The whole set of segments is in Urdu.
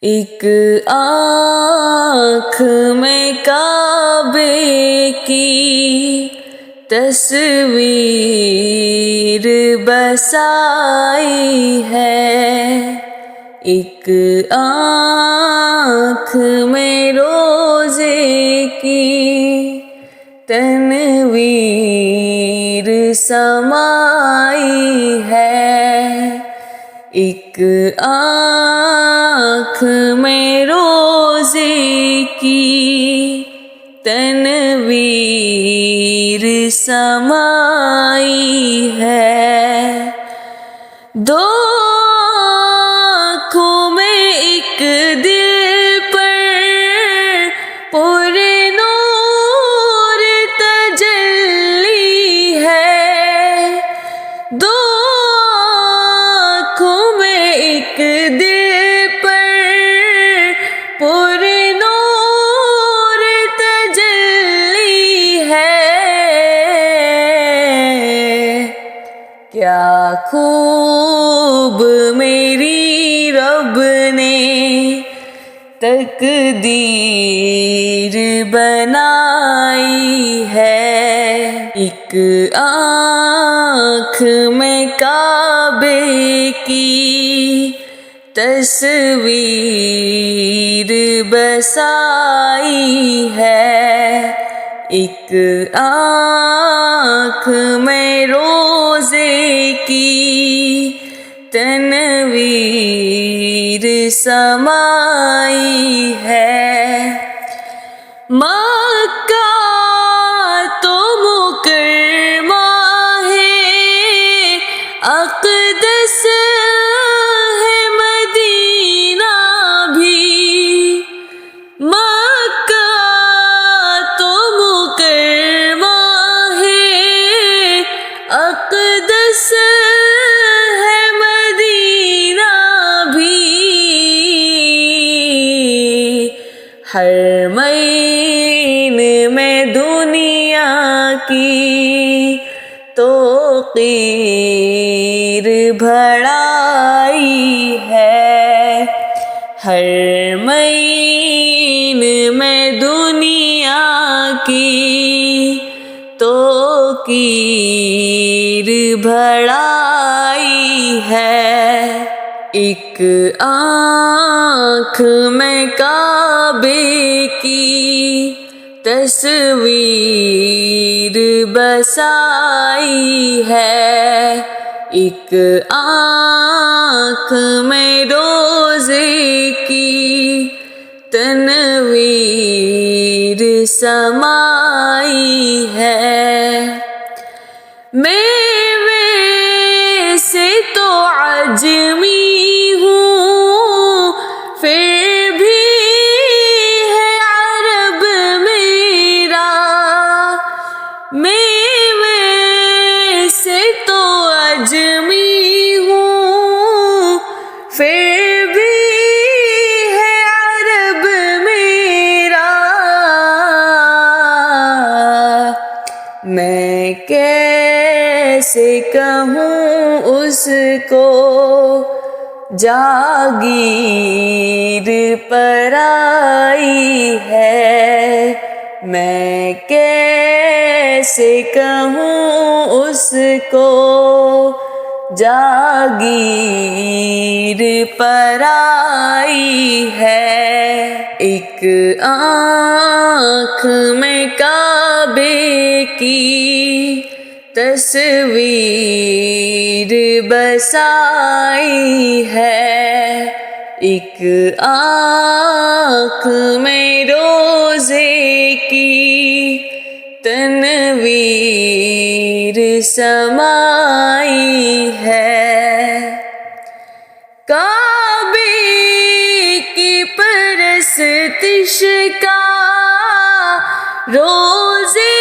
ایک آنکھ میں کعبے کی تصویر بسائی ہے، ایک آنکھ میں روزے کی تنویر سمائی ہے، ایک آنکھ میں روزے کی تنویر سمائی ہے، دو آنکھوں میں ایک دل پر پر نور تجلی ہے، دو آنکھوں میں ایک دل پر پر نور تجلی ہے، کیا خوب میری رب نے تقدیر بنائی ہے، ایک آنکھ میں کعبے کی تصویر بسائی ہے، ایک آنکھ میں روزے کی تنویر سمائی ہے، مکہ تو مکرمہ ہے، اقدس ہے مدینہ بھی، مکہ تو مکرمہ ہے، اقدس ہے مدینہ بھی، حرمین میں دنیا کی توقیر بڑھائی ہے، حرمین میں دنیا کی توقیر بڑھائی ہے، ایک آنکھ میں کعبے کی تصویر بسائی ہے، ایک آنکھ میں روزے کی تنویر سمائی ہے، میوے سے تو عجمی ہوں پھر بھی ہے عرب میرا، میوے سے تو عجمی ہوں پھر بھی ہے عرب میرا، میں کیسے کہوں اس کو جاگیر پر آئی ہے، میں کیسے کہوں اس کو جاگیر پر آئی ہے، ایک آنکھ میں کعبے کی تصویر بسائی ہے، ایک آنکھ میں روزے کی تنویر سمائی ہے، کعبے کی پرستش کا روزے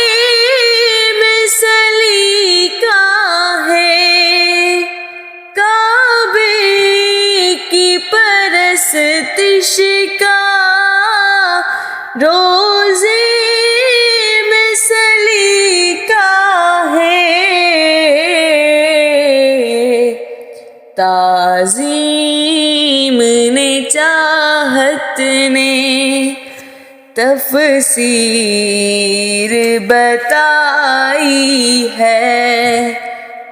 میں سلیقہ ہے، کعبے کی پرستش کا روزے میں سلیقہ ہے، تعظیم نے چاہ چاہت نے تفسیر بتائی ہے،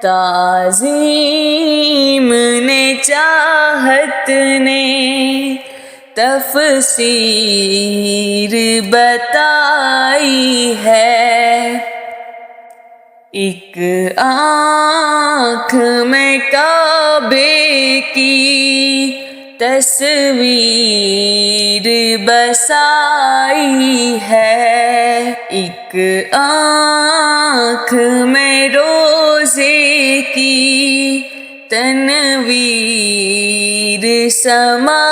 تعظیم نے چاہت نے تفسیر بتائی ہے۔ ایک آنکھ میں کعبے کی تصویر بسائی ہے، ایک آنکھ میں روزے کی تنویر سمائی